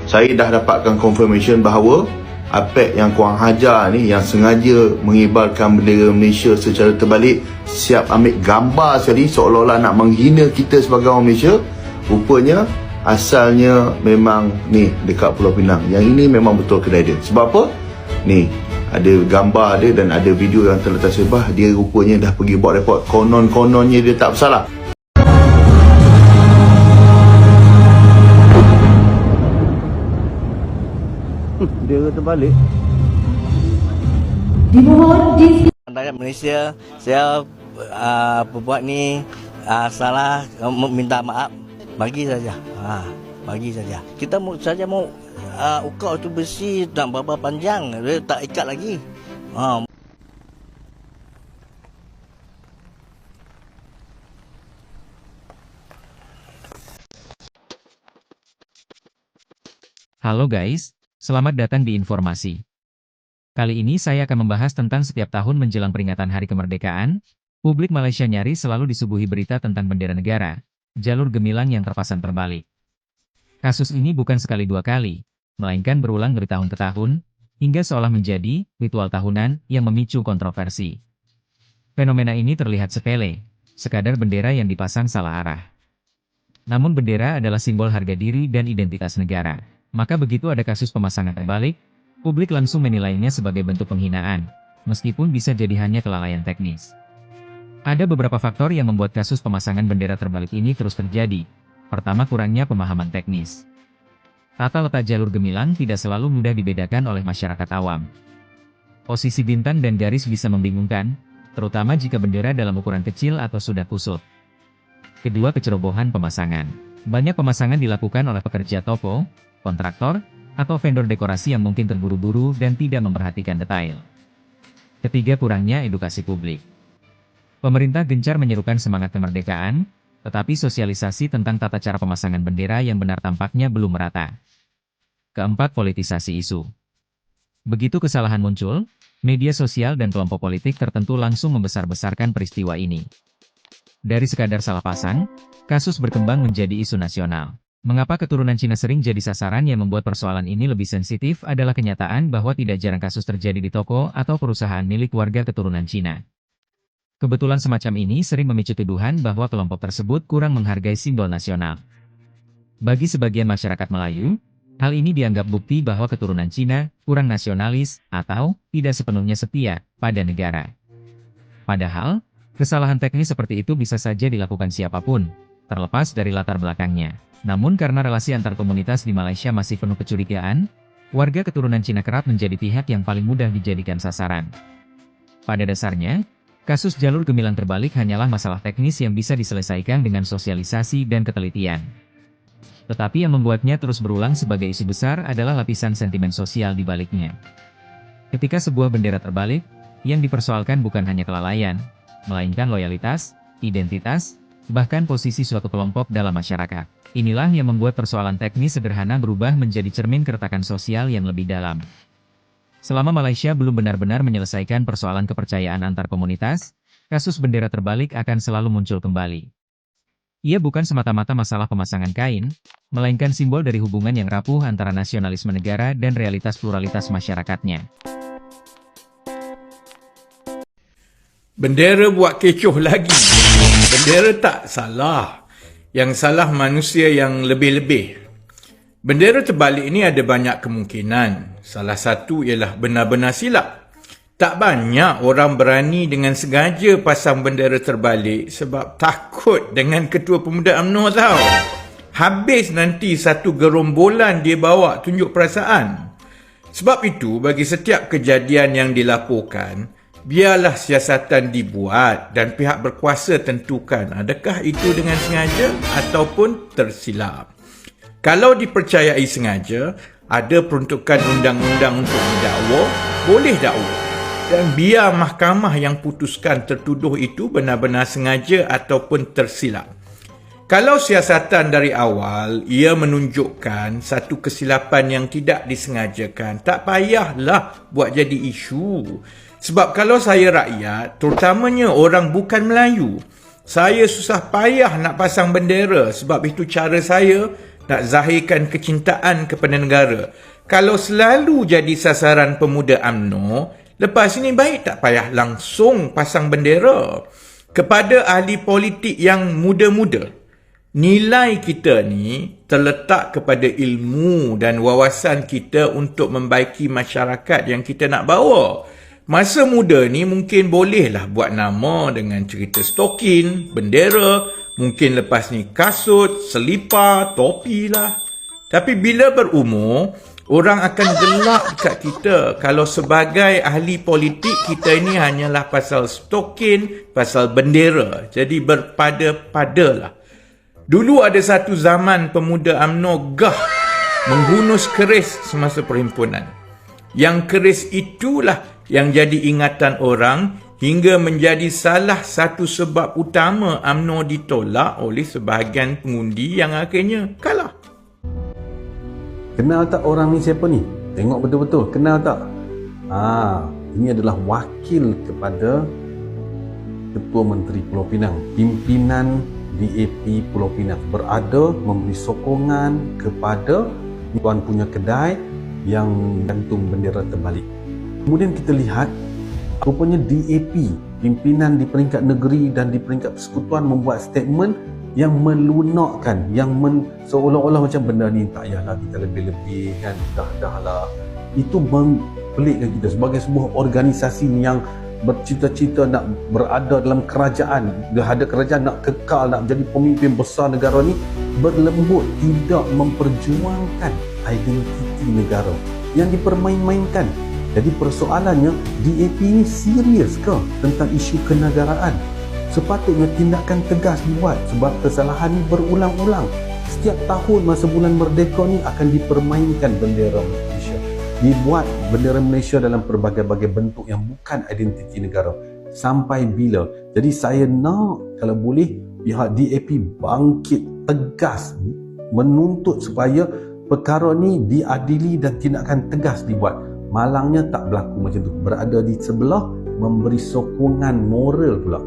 saya dah dapatkan confirmation bahawa APEC yang korang hajar ni, yang sengaja mengibarkan bendera Malaysia secara terbalik, siap ambil gambar sekali seolah-olah nak menghina kita sebagai orang Malaysia, rupanya asalnya memang ni dekat Pulau Pinang. Yang ini memang betul kedai dia. Sebab apa? Ni ada gambar dia dan ada video yang telah tersebar. Dia rupanya dah pergi buat report. Konon-kononnya dia tak bersalah. Dia terbalik. Dimohon Rakyat Malaysia, saya berbuat ni salah, minta maaf. Bagi saja. Bagi saja. Kita saja mau ukau tu besi tak berapa panjang, dia tak ikat lagi. Halo guys, selamat datang di informasi. Kali ini saya akan membahas tentang setiap tahun menjelang peringatan Hari Kemerdekaan, publik Malaysia nyaris selalu disuguhi berita tentang bendera negara, jalur gemilang yang terpasang terbalik. Kasus ini bukan sekali dua kali, melainkan berulang dari tahun ke tahun, hingga seolah menjadi ritual tahunan yang memicu kontroversi. Fenomena ini terlihat sepele, sekadar bendera yang dipasang salah arah. Namun bendera adalah simbol harga diri dan identitas negara. Maka begitu ada kasus pemasangan terbalik, publik langsung menilainya sebagai bentuk penghinaan, meskipun bisa jadi hanya kelalaian teknis. Ada beberapa faktor yang membuat kasus pemasangan bendera terbalik ini terus terjadi. Pertama, kurangnya pemahaman teknis. Tata letak jalur gemilang tidak selalu mudah dibedakan oleh masyarakat awam. Posisi bintang dan garis bisa membingungkan, terutama jika bendera dalam ukuran kecil atau sudah kusut. Kedua, kecerobohan pemasangan. Banyak pemasangan dilakukan oleh pekerja toko, kontraktor, atau vendor dekorasi yang mungkin terburu-buru dan tidak memperhatikan detail. Ketiga, kurangnya edukasi publik. Pemerintah gencar menyerukan semangat kemerdekaan, tetapi sosialisasi tentang tata cara pemasangan bendera yang benar tampaknya belum merata. Keempat, politisasi isu. Begitu kesalahan muncul, media sosial dan kelompok politik tertentu langsung membesar-besarkan peristiwa ini. Dari sekadar salah pasang, kasus berkembang menjadi isu nasional. Mengapa keturunan Cina sering jadi sasaran yang membuat persoalan ini lebih sensitif adalah kenyataan bahwa tidak jarang kasus terjadi di toko atau perusahaan milik warga keturunan Cina. Kebetulan semacam ini sering memicu tuduhan bahwa kelompok tersebut kurang menghargai simbol nasional. Bagi sebagian masyarakat Melayu, hal ini dianggap bukti bahwa keturunan Cina kurang nasionalis atau tidak sepenuhnya setia pada negara. Padahal, kesalahan teknis seperti itu bisa saja dilakukan siapapun, terlepas dari latar belakangnya. Namun karena relasi antar komunitas di Malaysia masih penuh kecurigaan, warga keturunan Cina kerap menjadi pihak yang paling mudah dijadikan sasaran. Pada dasarnya, kasus jalur gemilang terbalik hanyalah masalah teknis yang bisa diselesaikan dengan sosialisasi dan ketelitian. Tetapi yang membuatnya terus berulang sebagai isu besar adalah lapisan sentimen sosial di baliknya. Ketika sebuah bendera terbalik, yang dipersoalkan bukan hanya kelalaian, melainkan loyalitas, identitas, bahkan posisi suatu kelompok dalam masyarakat. Inilah yang membuat persoalan teknis sederhana berubah menjadi cermin keretakan sosial yang lebih dalam. Selama Malaysia belum benar-benar menyelesaikan persoalan kepercayaan antar komunitas, kasus bendera terbalik akan selalu muncul kembali. Ia bukan semata-mata masalah pemasangan kain, melainkan simbol dari hubungan yang rapuh antara nasionalisme negara dan realitas pluralitas masyarakatnya. Bendera buat kecoh lagi. Bendera tak salah. Yang salah manusia yang lebih-lebih. Bendera terbalik ini ada banyak kemungkinan. Salah satu ialah benar-benar silap. Tak banyak orang berani dengan sengaja pasang bendera terbalik sebab takut dengan Ketua Pemuda UMNO tau. Habis nanti satu gerombolan dia bawa tunjuk perasaan. Sebab itu bagi setiap kejadian yang dilaporkan, biarlah siasatan dibuat dan pihak berkuasa tentukan adakah itu dengan sengaja ataupun tersilap. Kalau dipercayai sengaja, ada peruntukan undang-undang untuk mendakwa, boleh dakwa. Dan biar mahkamah yang putuskan tertuduh itu benar-benar sengaja ataupun tersilap. Kalau siasatan dari awal, ia menunjukkan satu kesilapan yang tidak disengajakan, tak payahlah buat jadi isu. Sebab kalau saya rakyat, terutamanya orang bukan Melayu, saya susah payah nak pasang bendera sebab itu cara saya nak zahirkan kecintaan kepada negara. Kalau selalu jadi sasaran pemuda UMNO, lepas ini baik tak payah langsung pasang bendera. Kepada ahli politik yang muda-muda, nilai kita ni terletak kepada ilmu dan wawasan kita untuk membaiki masyarakat yang kita nak bawa. Masa muda ni mungkin bolehlah buat nama dengan cerita stokin, bendera, mungkin lepas ni kasut, selipar, topi lah. Tapi bila berumur, orang akan gelak dekat kita kalau sebagai ahli politik kita ini hanyalah pasal stokin, pasal bendera. Jadi berpada-padalah. Dulu ada satu zaman pemuda UMNO gah menghunus keris semasa perhimpunan. Yang keris itulah yang jadi ingatan orang hingga menjadi salah satu sebab utama UMNO ditolak oleh sebahagian pengundi yang akhirnya kalah. Kenal tak orang ni siapa ni? Tengok betul-betul, kenal tak? Ini adalah wakil kepada Ketua Menteri Pulau Pinang, pimpinan DAP Pulau Pinang, berada memberi sokongan kepada tuan punya kedai yang gantung bendera terbalik. Kemudian kita lihat rupanya DAP, pimpinan di peringkat negeri dan di peringkat persekutuan membuat statement yang melunakkan, yang seolah-olah macam benda ni tak payahlah kita lebih-lebih kan, dah lah. Itu mempelikkan kita sebagai sebuah organisasi yang bercita-cita nak berada dalam kerajaan, ada kerajaan, nak kekal, nak jadi pemimpin besar negara ni, berlembut, tidak memperjuangkan identiti negara yang dipermain-mainkan. Jadi persoalannya, DAP ni serius ke tentang isu kenegaraan? Sepatutnya tindakan tegas dibuat sebab kesalahan ni berulang-ulang. Setiap tahun masa bulan Merdeka ni akan dipermainkan bendera Malaysia. Dibuat bendera Malaysia dalam berbagai-bagai bentuk yang bukan identiti negara. Sampai bila? Jadi saya nak kalau boleh pihak DAP bangkit tegas menuntut supaya perkara ni diadili dan tindakan tegas dibuat. Malangnya tak berlaku macam tu. Berada di sebelah, memberi sokongan moral pula